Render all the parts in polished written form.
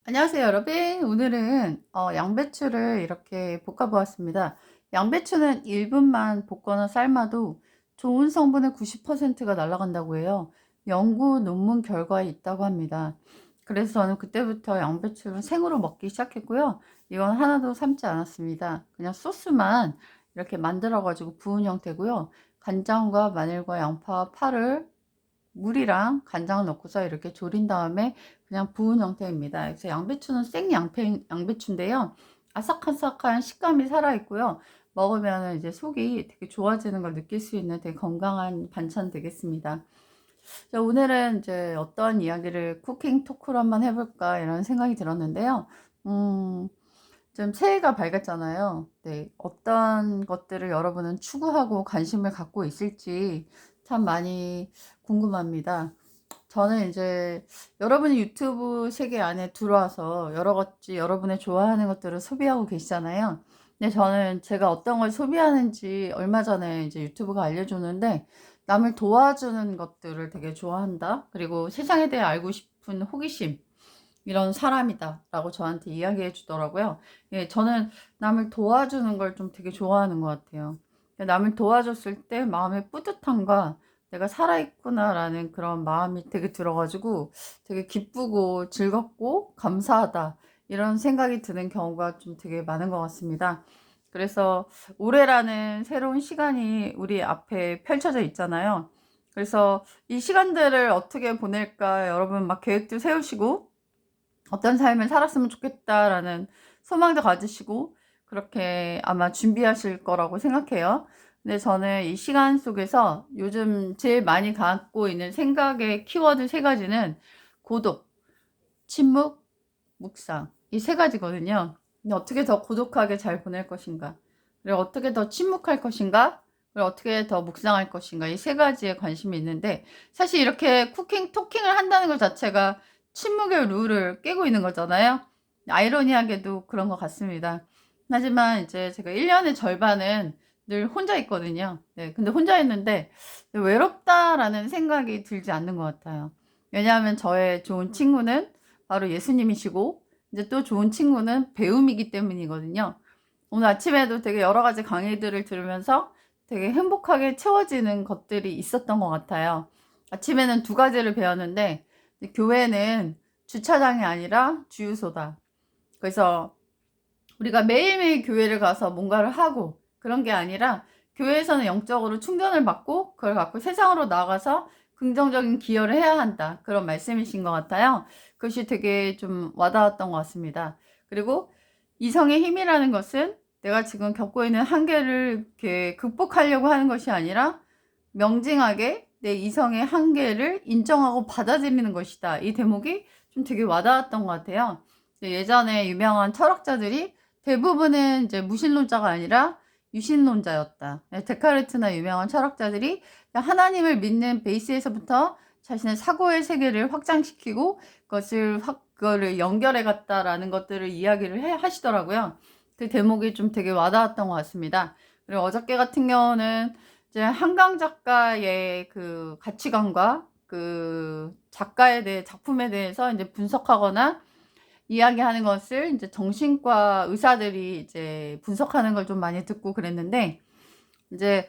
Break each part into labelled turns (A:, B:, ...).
A: 안녕하세요, 여러분. 오늘은 양배추를 이렇게 볶아 보았습니다. 양배추는 1분만 볶거나 삶아도 좋은 성분의 90%가 날아간다고 해요. 연구 논문 결과에 있다고 합니다. 그래서 저는 그때부터 양배추를 생으로 먹기 시작했고요. 이건 하나도 삶지 않았습니다. 그냥 소스만 이렇게 만들어 가지고 부은 형태고요. 간장과 마늘과 양파, 파를 물이랑 간장을 넣고서 이렇게 졸인 다음에 그냥 부은 형태입니다. 그래서 양배추는 양배추인데요. 아삭아삭한 식감이 살아있고요. 먹으면 이제 속이 되게 좋아지는 걸 느낄 수 있는 되게 건강한 반찬 되겠습니다. 자, 오늘은 이제 어떤 이야기를 쿠킹 토크로 한번 해볼까 이런 생각이 들었는데요. 음, 좀 새해가 밝았잖아요. 네, 어떤 것들을 여러분은 추구하고 관심을 갖고 있을지 참 많이 궁금합니다. 저는 이제 여러분이 유튜브 세계 안에 들어와서 여러 가지 여러분의 좋아하는 것들을 소비하고 계시잖아요. 근데 저는 제가 어떤 걸 소비하는지 얼마 전에 이제 유튜브가 알려주는데 남을 도와주는 것들을 되게 좋아한다. 그리고 세상에 대해 알고 싶은 호기심. 이런 사람이다 라고 저한테 이야기해 주더라고요. 예, 저는 남을 도와주는 걸 좀 되게 좋아하는 것 같아요. 남을 도와줬을 때 마음의 뿌듯함과 내가 살아있구나 라는 그런 마음이 되게 들어가지고 되게 기쁘고 즐겁고 감사하다 이런 생각이 드는 경우가 좀 되게 많은 것 같습니다. 그래서 올해라는 새로운 시간이 우리 앞에 펼쳐져 있잖아요. 그래서 이 시간들을 어떻게 보낼까 여러분 막 계획도 세우시고 어떤 삶을 살았으면 좋겠다라는 소망도 가지시고 그렇게 아마 준비하실 거라고 생각해요. 근데 저는 이 시간 속에서 요즘 제일 많이 갖고 있는 생각의 키워드 세 가지는 고독, 침묵, 묵상. 이 세 가지거든요. 근데 어떻게 더 고독하게 잘 보낼 것인가? 그리고 어떻게 더 침묵할 것인가? 그리고 어떻게 더 묵상할 것인가? 이 세 가지에 관심이 있는데 사실 이렇게 쿠킹 토킹을 한다는 것 자체가 침묵의 룰을 깨고 있는 거잖아요. 아이러니하게도 그런 것 같습니다. 하지만 이제 제가 1년의 절반은 늘 혼자 있거든요. 네, 근데 혼자 있는데 외롭다라는 생각이 들지 않는 것 같아요. 왜냐하면 저의 좋은 친구는 바로 예수님이시고 이제 또 좋은 친구는 배움이기 때문이거든요. 오늘 아침에도 되게 여러 가지 강의들을 들으면서 되게 행복하게 채워지는 것들이 있었던 것 같아요. 아침에는 두 가지를 배웠는데 교회는 주차장이 아니라 주유소다. 그래서 우리가 매일매일 교회를 가서 뭔가를 하고 그런 게 아니라 교회에서는 영적으로 충전을 받고 그걸 갖고 세상으로 나가서 긍정적인 기여를 해야 한다. 그런 말씀이신 것 같아요. 그것이 되게 좀 와닿았던 것 같습니다. 그리고 이성의 힘이라는 것은 내가 지금 겪고 있는 한계를 이렇게 극복하려고 하는 것이 아니라 명징하게 내 이성의 한계를 인정하고 받아들이는 것이다. 이 대목이 좀 되게 와닿았던 것 같아요. 예전에 유명한 철학자들이 대부분은 이제 무신론자가 아니라 유신론자였다. 데카르트나 유명한 철학자들이 하나님을 믿는 베이스에서부터 자신의 사고의 세계를 확장시키고 그거를 연결해 갔다라는 것들을 이야기를 하시더라고요. 그 대목이 좀 되게 와닿았던 것 같습니다. 그리고 어저께 같은 경우는 이제 한강 작가의 그 가치관과 그 작가에 대해 작품에 대해서 이제 분석하거나 이야기하는 것을 이제 정신과 의사들이 이제 분석하는 걸 좀 많이 듣고 그랬는데 이제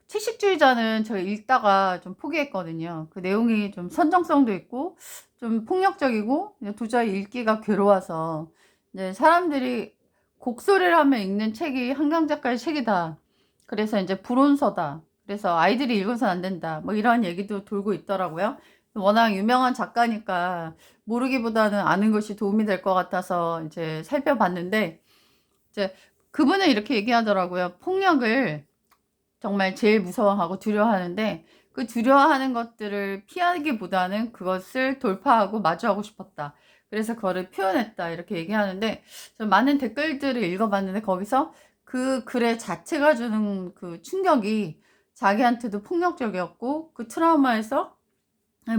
A: 채식주의자는 제가 읽다가 좀 포기했거든요. 그 내용이 좀 선정성도 있고 좀 폭력적이고 도저히 읽기가 괴로워서 이제 사람들이 곡소리를 하며 읽는 책이 한강 작가의 책이다. 그래서 이제 불온서다. 그래서 아이들이 읽어서는 안 된다. 뭐 이런 얘기도 돌고 있더라고요. 워낙 유명한 작가니까 모르기보다는 아는 것이 도움이 될 것 같아서 이제 살펴봤는데 이제 그분은 이렇게 얘기하더라고요. 폭력을 정말 제일 무서워하고 두려워하는데 그 두려워하는 것들을 피하기보다는 그것을 돌파하고 마주하고 싶었다. 그래서 그거를 표현했다. 이렇게 얘기하는데 저 많은 댓글들을 읽어봤는데 거기서 그 글의 자체가 주는 그 충격이 자기한테도 폭력적이었고 그 트라우마에서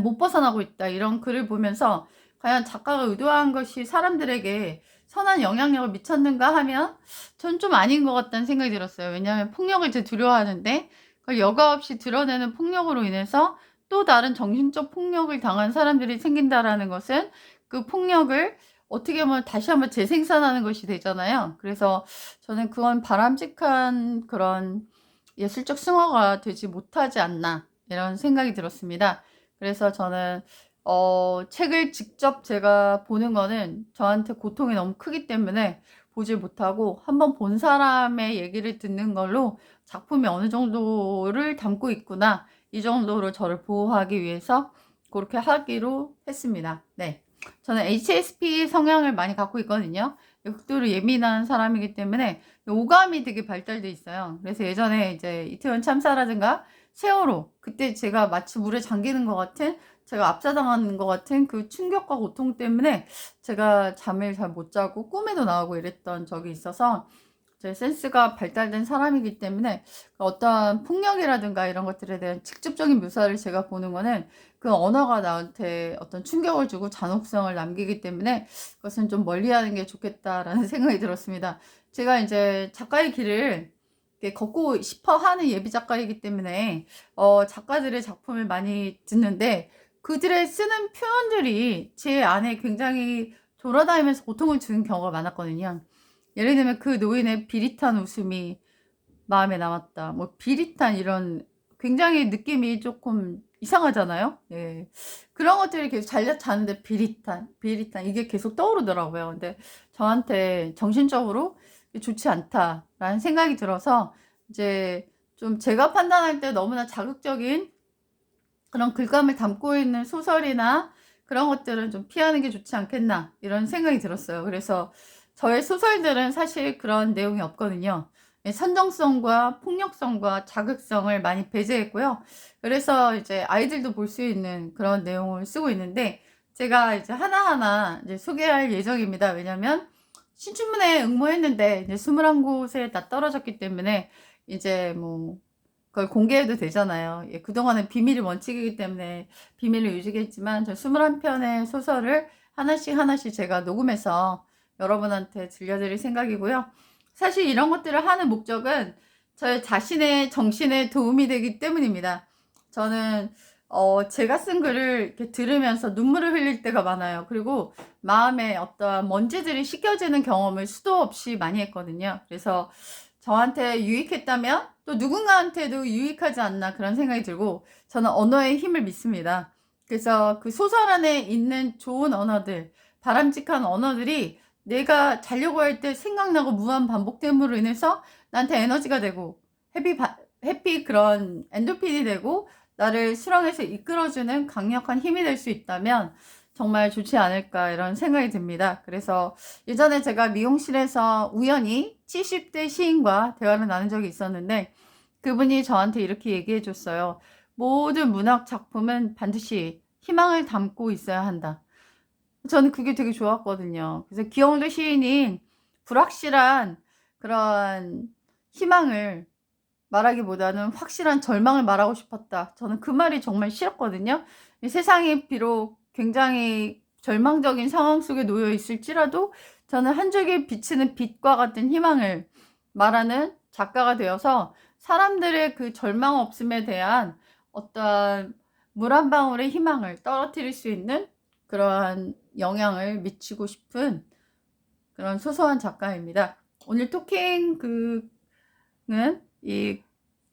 A: 못 벗어나고 있다. 이런 글을 보면서 과연 작가가 의도한 것이 사람들에게 선한 영향력을 미쳤는가 하면 전 좀 아닌 것 같다는 생각이 들었어요. 왜냐하면 폭력을 이제 두려워하는데 그걸 여과 없이 드러내는 폭력으로 인해서 또 다른 정신적 폭력을 당한 사람들이 생긴다라는 것은 그 폭력을 어떻게 보면 다시 한번 재생산하는 것이 되잖아요. 그래서 저는 그건 바람직한 그런 예술적 승화가 되지 못하지 않나 이런 생각이 들었습니다. 그래서 저는 책을 직접 제가 보는 거는 저한테 고통이 너무 크기 때문에 보질 못하고 한번 본 사람의 얘기를 듣는 걸로 작품이 어느 정도를 담고 있구나 이 정도로 저를 보호하기 위해서 그렇게 하기로 했습니다. 네. 저는 HSP 성향을 많이 갖고 있거든요. 극도로 예민한 사람이기 때문에 오감이 되게 발달돼 있어요. 그래서 예전에 이제 이태원 참사라든가 세월호 그때 제가 마치 물에 잠기는 것 같은 제가 압사당하는 것 같은 그 충격과 고통 때문에 제가 잠을 잘 못 자고 꿈에도 나오고 이랬던 적이 있어서 제 센스가 발달된 사람이기 때문에 어떠한 폭력이라든가 이런 것들에 대한 직접적인 묘사를 제가 보는 거는 그 언어가 나한테 어떤 충격을 주고 잔혹성을 남기기 때문에 그것은 좀 멀리하는 게 좋겠다라는 생각이 들었습니다. 제가 이제 작가의 길을 걷고 싶어 하는 예비 작가이기 때문에 작가들의 작품을 많이 듣는데 그들의 쓰는 표현들이 제 안에 굉장히 돌아다니면서 고통을 주는 경우가 많았거든요. 예를 들면 그 노인의 비릿한 웃음이 마음에 남았다. 뭐 비릿한 이런 굉장히 느낌이 조금 이상하잖아요. 예. 그런 것들이 계속 잘 자는데 비릿한 이게 계속 떠오르더라고요. 근데 저한테 정신적으로 좋지 않다라는 생각이 들어서 이제 좀 제가 판단할 때 너무나 자극적인 그런 글감을 담고 있는 소설이나 그런 것들은 좀 피하는 게 좋지 않겠나 이런 생각이 들었어요. 그래서 저의 소설들은 사실 그런 내용이 없거든요. 선정성과 폭력성과 자극성을 많이 배제했고요. 그래서 이제 아이들도 볼 수 있는 그런 내용을 쓰고 있는데 제가 이제 하나하나 이제 소개할 예정입니다. 왜냐면 신춘문예에 응모했는데 이제 21곳에 다 떨어졌기 때문에 이제 뭐 그걸 공개해도 되잖아요. 예, 그동안은 비밀이 원칙이기 때문에 비밀을 유지했지만 저 21편의 소설을 하나씩 제가 녹음해서 여러분한테 들려드릴 생각이고요. 사실 이런 것들을 하는 목적은 저의 자신의 정신에 도움이 되기 때문입니다. 저는 제가 쓴 글을 이렇게 들으면서 눈물을 흘릴 때가 많아요. 그리고 마음에 어떤 먼지들이 씻겨지는 경험을 수도 없이 많이 했거든요. 그래서 저한테 유익했다면 또 누군가한테도 유익하지 않나 그런 생각이 들고 저는 언어의 힘을 믿습니다. 그래서 그 소설 안에 있는 좋은 언어들, 바람직한 언어들이 내가 자려고 할 때 생각나고 무한 반복됨으로 인해서 나한테 에너지가 되고 해피 그런 엔도핀이 되고 나를 수렁에서 이끌어주는 강력한 힘이 될 수 있다면 정말 좋지 않을까 이런 생각이 듭니다. 그래서 예전에 제가 미용실에서 우연히 70대 시인과 대화를 나눈 적이 있었는데 그분이 저한테 이렇게 얘기해 줬어요. 모든 문학 작품은 반드시 희망을 담고 있어야 한다. 저는 그게 되게 좋았거든요. 그래서 기영도 시인인 불확실한 그런 희망을 말하기보다는 확실한 절망을 말하고 싶었다. 저는 그 말이 정말 싫었거든요. 세상이 비록 굉장히 절망적인 상황 속에 놓여 있을지라도 저는 한 줄기 비치는 빛과 같은 희망을 말하는 작가가 되어서 사람들의 그 절망 없음에 대한 어떠한 물 한 방울의 희망을 떨어뜨릴 수 있는 그러한 영향을 미치고 싶은 그런 소소한 작가입니다. 오늘 토킹 은 이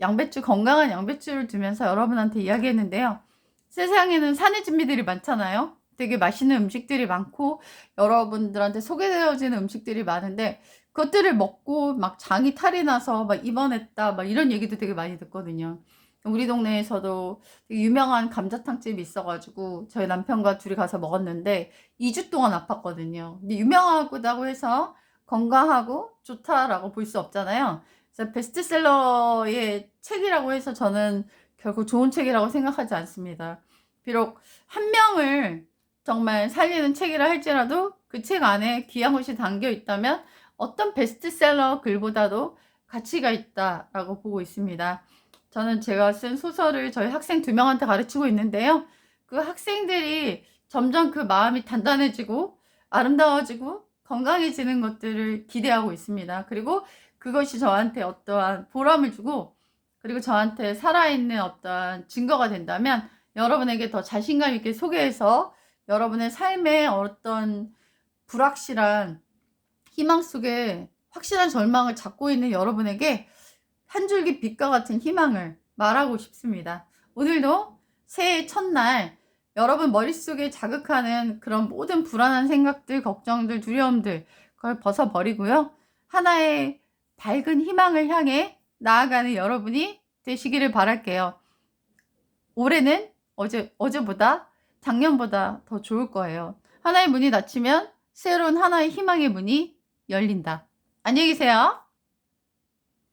A: 양배추, 건강한 양배추를 두면서 여러분한테 이야기했는데요. 세상에는 산의 진미들이 많잖아요. 되게 맛있는 음식들이 많고 여러분들한테 소개되어지는 음식들이 많은데 그것들을 먹고 막 장이 탈이 나서 막 입원했다 막 이런 얘기도 되게 많이 듣거든요. 우리 동네에서도 되게 유명한 감자탕집이 있어가지고 저희 남편과 둘이 가서 먹었는데 2주 동안 아팠거든요. 근데 유명하다고 해서 건강하고 좋다라고 볼 수 없잖아요. 그래서 베스트셀러의 책이라고 해서 저는 결국 좋은 책이라고 생각하지 않습니다. 비록 한 명을 정말 살리는 책이라 할지라도 그 책 안에 귀한 것이 담겨 있다면 어떤 베스트셀러 글보다도 가치가 있다라고 보고 있습니다. 저는 제가 쓴 소설을 저희 학생 2명한테 가르치고 있는데요. 그 학생들이 점점 그 마음이 단단해지고 아름다워지고 건강해지는 것들을 기대하고 있습니다. 그리고 그것이 저한테 어떠한 보람을 주고 그리고 저한테 살아있는 어떠한 증거가 된다면 여러분에게 더 자신감 있게 소개해서 여러분의 삶의 어떤 불확실한 희망 속에 확실한 절망을 잡고 있는 여러분에게 한 줄기 빛과 같은 희망을 말하고 싶습니다. 오늘도 새해 첫날 여러분 머릿속에 자극하는 그런 모든 불안한 생각들, 걱정들, 두려움들 그걸 벗어버리고요. 하나의 밝은 희망을 향해 나아가는 여러분이 되시기를 바랄게요. 올해는 어제보다 작년보다 더 좋을 거예요. 하나의 문이 닫히면 새로운 하나의 희망의 문이 열린다. 안녕히 계세요.